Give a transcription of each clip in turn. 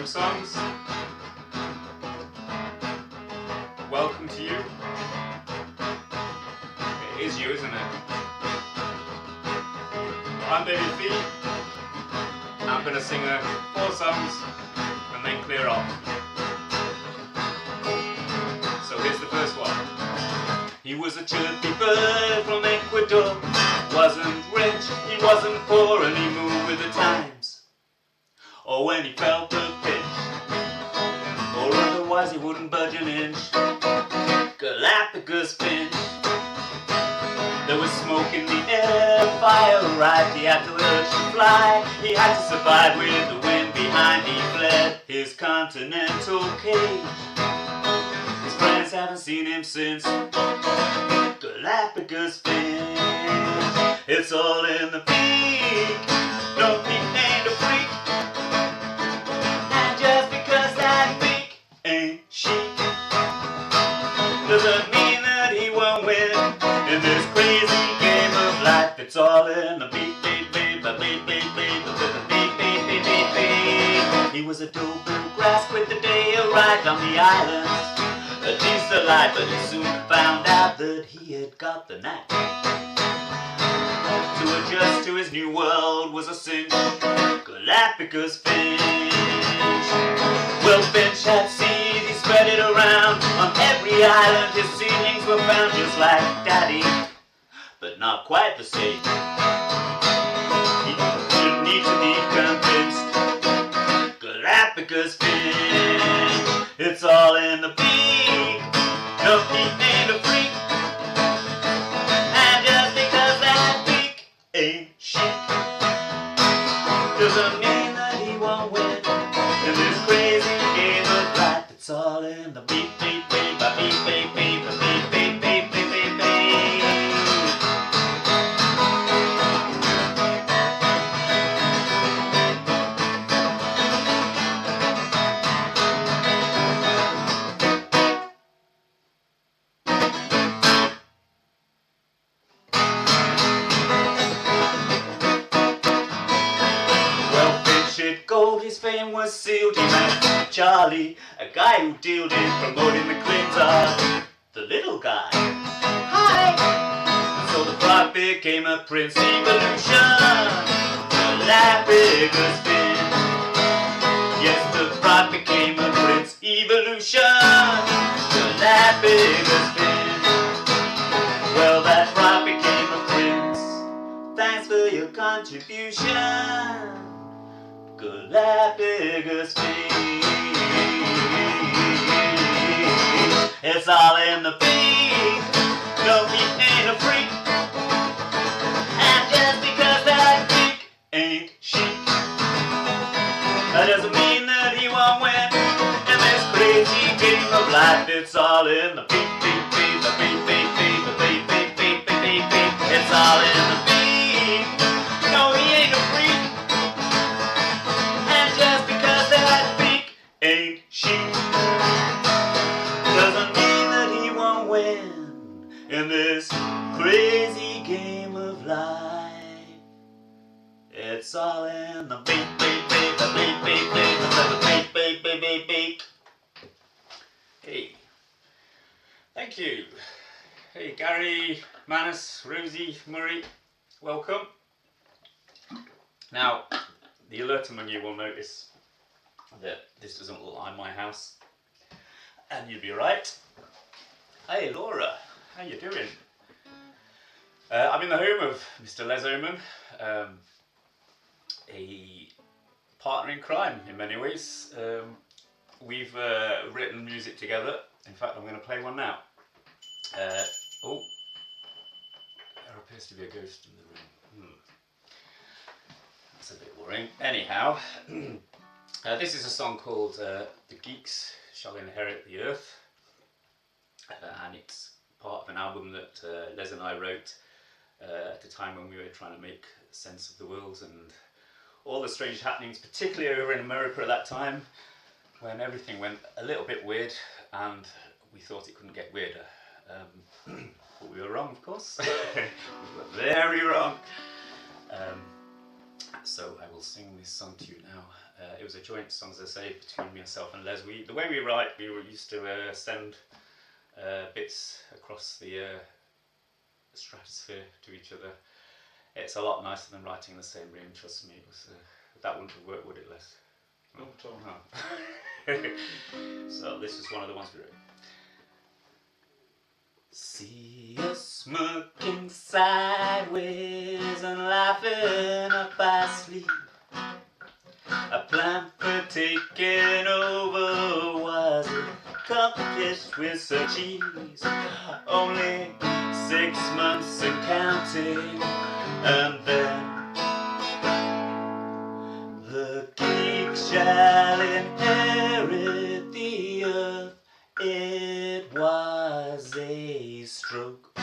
Home Songs. Welcome to you. It is you, isn't it? I'm David V. I'm going to sing 4 songs and then clear off. So here's the first one. He was a chirpy bird from Ecuador. Wasn't rich, he wasn't poor, and he moved with the times. Or when he felt the pinch, or otherwise he wouldn't budge an inch. Galapagos finch. There was smoke in the air, fire arrived, he had to urge to fly. He had to survive with the wind behind, he fled his continental cage. His friends haven't seen him since. Galapagos finch. It's all in the beak. No, he ain't a freak. And just because that beak ain't chic doesn't mean that he won't win in this crazy game of life. It's all in the beak, beak, beak, beak, beak, beak, beak, beak, beak, beak, beak, beak. He was a dope grass with the day arrived on the island. A decent life, but he soon found out that he had got the knack. To adjust to his new world was a cinch. Galapagos finch. Well, Finch had seed, he spread it around. On every island his seedlings were found, just like Daddy, but not quite the same. He didn't need to be convinced. Galapagos finch. It's all in the beak. No, he ain't a freak. And just because that beak ain't chic doesn't mean that he won't win in this crazy game of life. It's all in the beak, beak, beak, beak, beak, beak, beak, beak, beak, beak, beak, beak, beak. Gold, his fame was sealed. He met Charlie, a guy who dealed in promoting the cleanse art. The little guy. Hi! And so the frog became a prince. Evolution. Galapagos finch. Yes, the frog became a prince. Evolution. Galapagos finch. Well, that frog became a prince. Thanks for your contribution. Galapagos finch. It's all in the beak. No, he ain't a freak. And just because that beak ain't chic, that doesn't mean that he won't win in this crazy game of life. It's all in the beak, beak, beak, the beak, beak, beak, the beak, beak, beak, beak, beak, beak. It's all in the beak. No, he ain't a freak. Ain't chic doesn't mean that he won't win in this crazy game of life. It's all in the beak, beak, beak, the beak, beak, beak, the beak, beak, beak, beak, beak. Hey, thank you. Hey, Gary, Manus, Rosie, Murray, welcome. Now, the alert among you will notice that this doesn't look like my house, and you'd be right. Hey Laura, how you doing? I'm in the home of Mr. Les Oman, a partner in crime in many ways. We've written music together. In fact, I'm going to play one now. Oh, there appears to be a ghost in the room. That's a bit worrying. Anyhow. This is a song called The Geeks Shall Inherit the Earth, and it's part of an album that Les and I wrote at a time when we were trying to make sense of the world and all the strange happenings, particularly over in America at that time, when everything went a little bit weird and we thought it couldn't get weirder. But we were wrong, of course. We were very wrong. So I will sing this song to you now. It was a joint song, as I say, between myself and Les. The way we write, we were used to send bits across the stratosphere to each other. It's a lot nicer than writing the same room, trust me. It was, that wouldn't have worked, would it, Les? Not at all. No. So this is one of the ones we wrote. See us smirking sideways and laughing up our sleeve. A plan for taking over was accomplished with some cheese. Only 6 months and counting, and then the geek shall inherit the earth. It was a stroke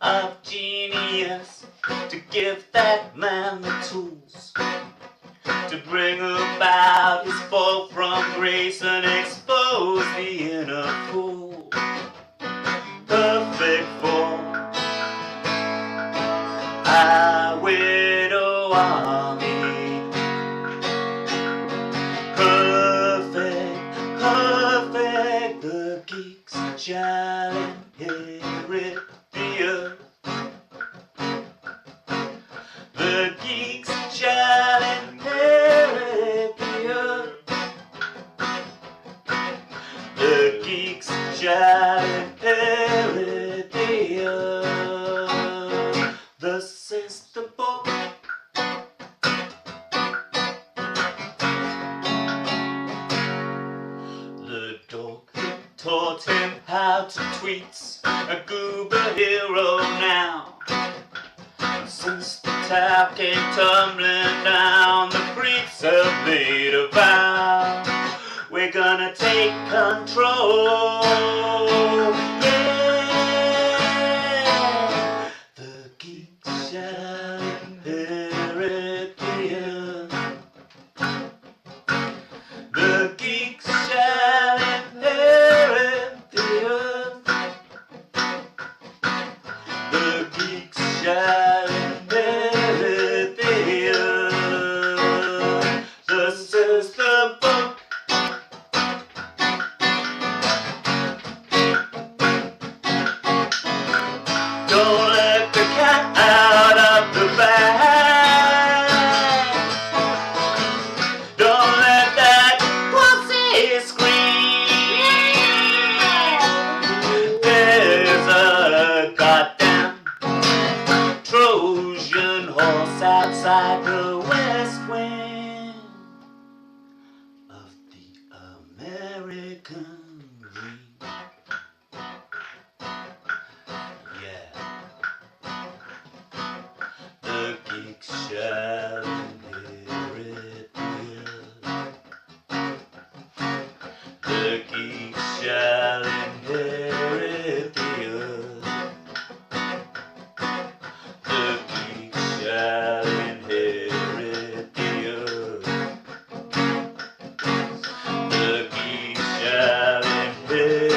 of genius to give that man the tools to bring about his fall from grace and expose the inner fool. Perfect for our widow army. Perfect, perfect, the geeks shall inherit the earth. The geeks shall inherit the earth. The geeks shall inherit the earth. Thus says the book. The dog taught him how to tweet, a goober hero now. Since the tap came tumbling down, the creeps have made a vow. We're gonna take control. Yeah. The geeks shall inherit the earth. The geeks shall inherit the earth. The geeks shall inherit the earth. Thus says the book. Don't let the cat out of the bag. Don't let that pussy scream. There's a goddamn Trojan horse outside the west wing of the American dream. Yeah. The geeks shall inherit the earth. The geeks shall inherit the earth. The geeks shall inherit the earth. The geeks shall inherit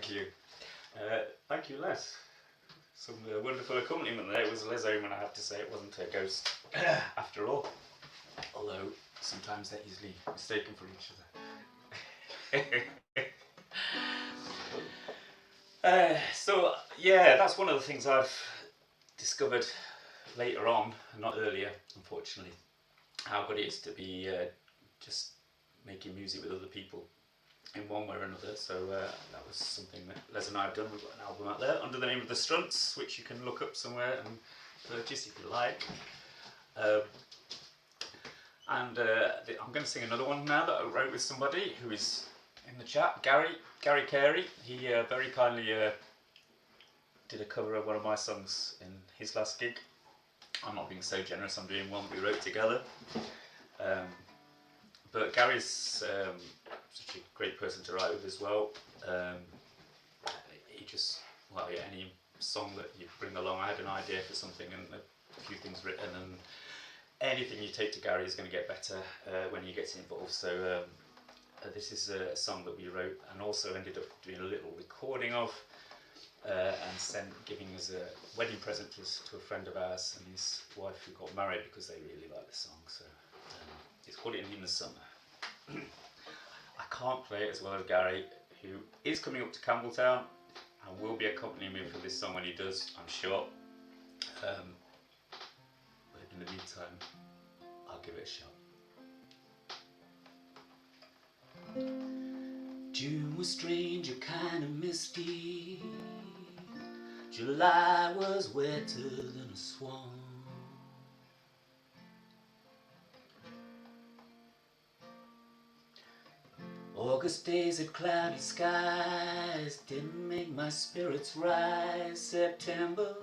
Thank you. Thank you, Les. Some wonderful accompaniment there. It was Les Oman, I have to say. It wasn't a ghost after all. Although sometimes they're easily mistaken for each other. So yeah, that's one of the things I've discovered later on, not earlier, unfortunately, how good it is to be just making music with other people in one way or another. So that was something that Les and I have done. We've got an album out there under the name of The Strunts, which you can look up somewhere and purchase if you like. I'm going to sing another one now that I wrote with somebody who is in the chat, Gary Carey. He very kindly did a cover of one of my songs in his last gig. I'm not being so generous, I'm doing one we wrote together. But Gary's such a great person to write with as well. He just, well, yeah, any song that you bring along, I had an idea for something and a few things written, and anything you take to Gary is going to get better when he gets involved. So this is a song that we wrote and also ended up doing a little recording of and giving as a wedding present to a friend of ours and his wife who got married because they really like the song. So it's called In the Summer. I can't play it as well as Gary, who is coming up to Campbelltown and will be accompanying me for this song when he does, I'm sure. But in the meantime, I'll give it a shot. June was strange, a kind of misty. July was wetter than a swan. August days had cloudy skies, didn't make my spirits rise. September,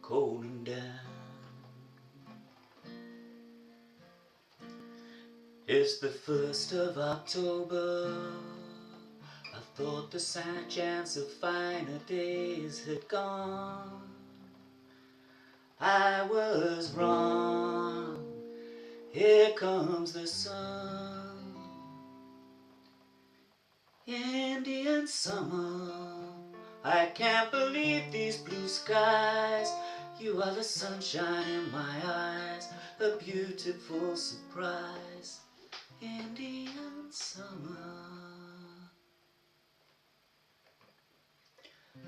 cold and down. It's the 1st of October. I thought the chance of finer days had gone. I was wrong. Here comes the sun. Indian summer, I can't believe these blue skies. You are the sunshine in my eyes, a beautiful surprise. Indian summer.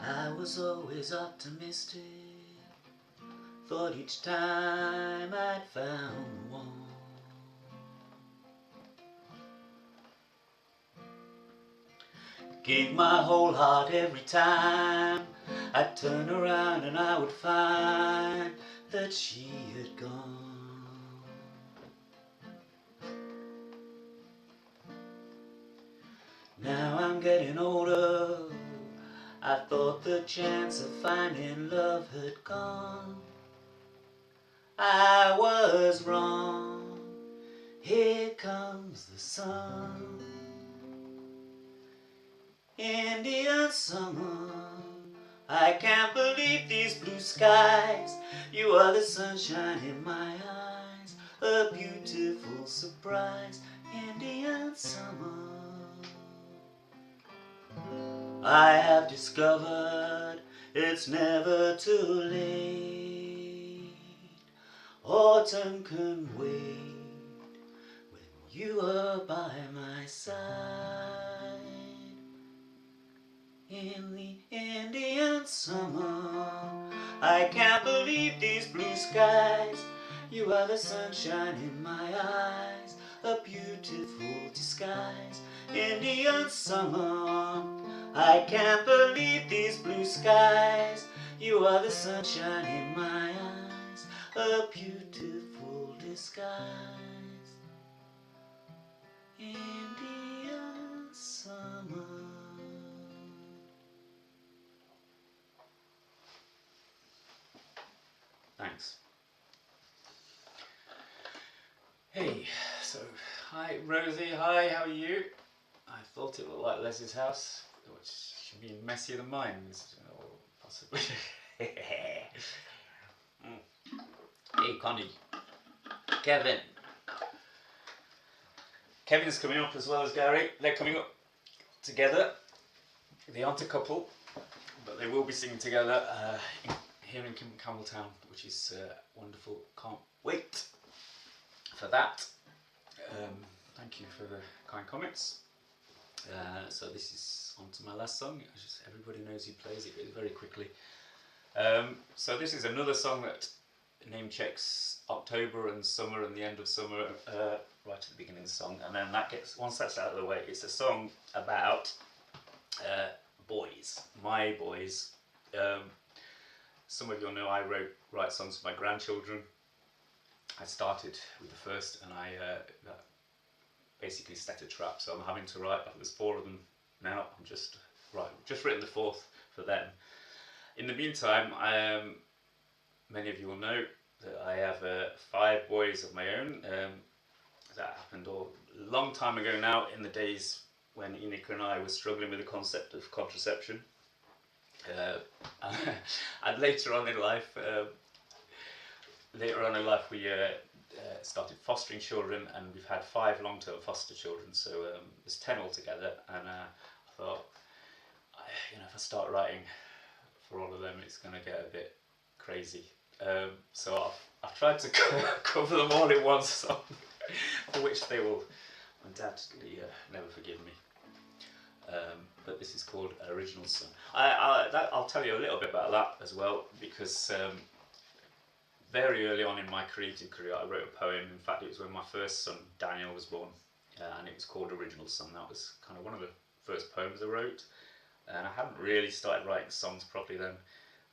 I was always optimistic, thought each time I'd found one. Gave my whole heart every time I'd turn around and I would find that she had gone. Now I'm getting older, I thought the chance of finding love had gone. I was wrong, here comes the sun. Indian summer, I can't believe these blue skies. You are the sunshine in my eyes, a beautiful surprise. Indian summer. I have discovered it's never too late. Autumn can wait when you are by my side. In the Indian summer, I can't believe these blue skies. You are the sunshine in my eyes, a beautiful disguise. Indian summer, I can't believe these blue skies. You are the sunshine in my eyes, a beautiful disguise. Indian summer. Thanks. Hey, so hi Rosie, hi, how are you? I thought it looked like Leslie's house, which should be messier than mine, or possibly. Hey Connie, Kevin. Kevin's coming up as well as Gary. They're coming up together. They aren't a couple, but they will be singing together here in Campbelltown, which is wonderful. Can't wait for that. Thank you for the kind comments. So this is on to my last song. Everybody knows who plays it very quickly. So this is another song that name checks October and summer and the end of summer right at the beginning of the song, and then once that's out of the way, it's a song about boys, my boys. Some of you will know I write songs for my grandchildren. I started with the first, and I basically set a trap, so I'm having to write. There's 4 of them now. I'm just written the 4th for them. In the meantime, many of you will know that I have 5 boys of my own. That happened a long time ago now, in the days when Inika and I were struggling with the concept of contraception. And later on in life, we started fostering children, and we've had 5 long-term foster children, so there's 10 altogether. And I thought, if I start writing for all of them, it's going to get a bit crazy. So I've tried to cover them all in one song, for which they will undoubtedly never forgive me. But this is called Original Son. I'll tell you a little bit about that as well, because very early on in my creative career I wrote a poem. In fact, it was when my first son Daniel was born, and it was called Original Son. That was kind of one of the first poems I wrote, and I hadn't really started writing songs properly then,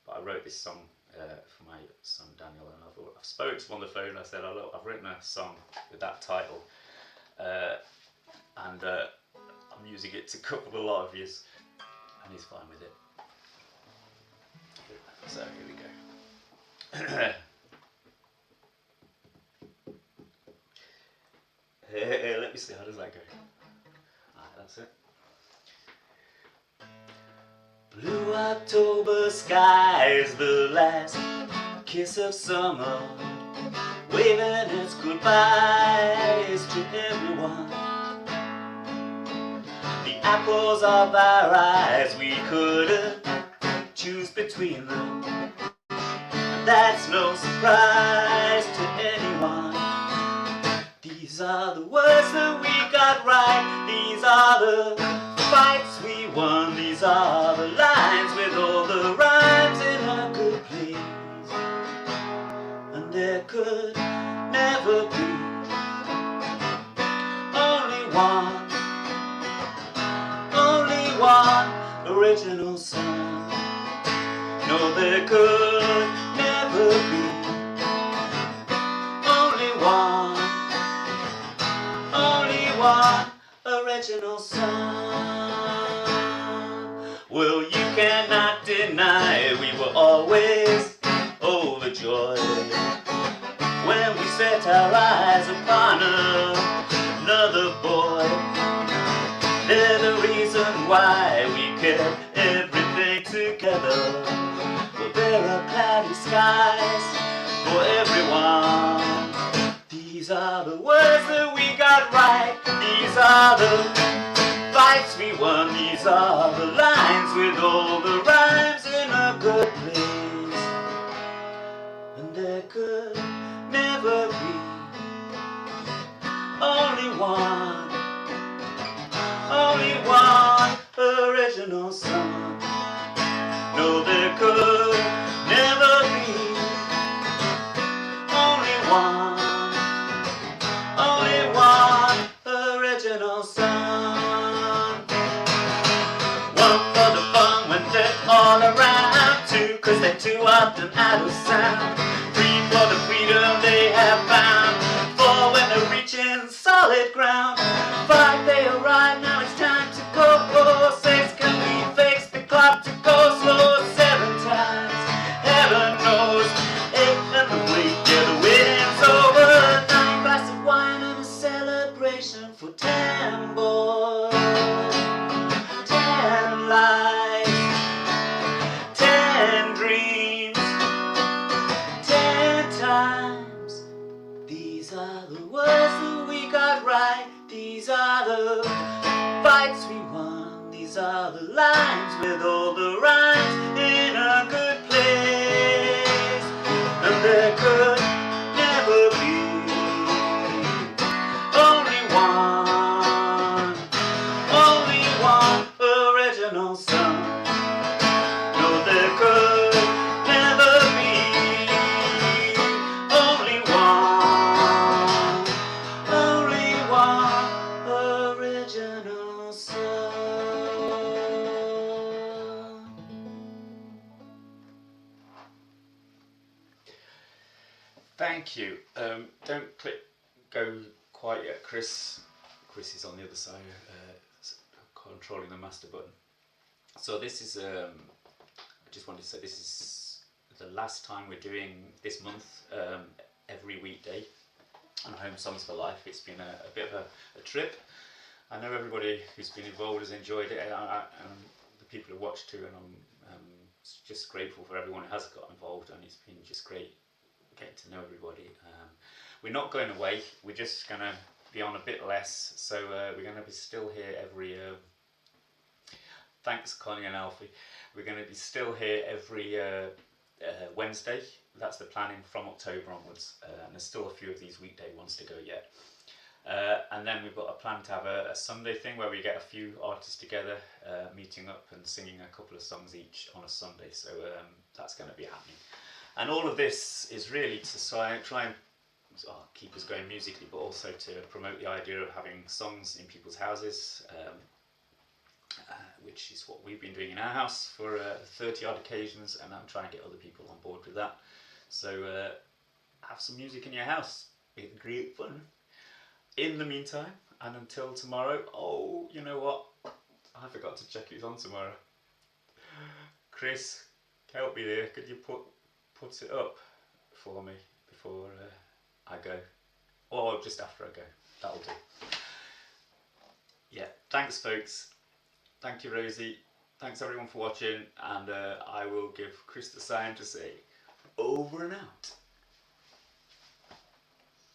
but I wrote this song for my son Daniel, and I spoke to him on the phone. I said, "Oh, look, I've written a song with that title, and I'm using it to couple a lot of yous," and he's fine with it. So here we go. Let me see, how does that go? Alright, that's it. Blue October skies, the last kiss of summer, waving its goodbyes to everyone. The apples of our eyes, we couldn't choose between them. That's no surprise to anyone. These are the words that we got right. These are the fights we won. These are the lines with all the rhymes in a good place. And there could never be only one original song. No, there could never be only one original song. Well, you cannot deny we were always overjoyed when we set our eyes upon another boy. They're the reason why we kept everything together. Well, there are cloudy skies for everyone. These are the words that we got right. These are the fights we won. These are the lines with all the rhymes in a good place. And there could never be only one original song. No, there could never be only one original song. One for the fun when they're all around. 2, 'cause they're too often out of sound. 3, for the freedom they have found. 4, when they're reaching solid ground. 5, they arrive, now it's time to go. 6, can we fix the clock to go slow? 7 times, heaven knows. 8, and the wait, yeah, the waiting's over. 9, glass of wine and a celebration for 10 boys. 10 lives, 10 dreams, These are the lines with all the rhymes in a good place, and there could never be only one original song. No, there could never be only one original song. Thank you. Don't go quite yet, Chris. Chris is on the other side, controlling the master button. So this is, I just wanted to say, this is the last time we're doing this month, every weekday on Home Songs for Life. It's been a bit of a trip. I know everybody who's been involved has enjoyed it, and the people who watched too, and I'm just grateful for everyone who has got involved, and it's been just great getting to know everybody. We're not going away, we're just going to be on a bit less, so we're going to be still here every thanks Connie and Alfie. We're going to be still here every Wednesday. That's the planning from October onwards, and there's still a few of these weekday ones to go yet. And then we've got a plan to have a Sunday thing where we get a few artists together, meeting up and singing a couple of songs each on a Sunday, so that's going to be happening. And all of this is really to try and keep us going musically, but also to promote the idea of having songs in people's houses, which is what we've been doing in our house for 30 odd occasions, and I'm trying to get other people on board with that. So have some music in your house, it's great fun. In the meantime, and until tomorrow, oh, you know what, I forgot to check who's on tomorrow. Chris, help me there, could you put it up for me before I go, or just after I go, that'll do. Yeah, thanks folks, thank you Rosie, thanks everyone for watching, and I will give Chris the sign to say over and out.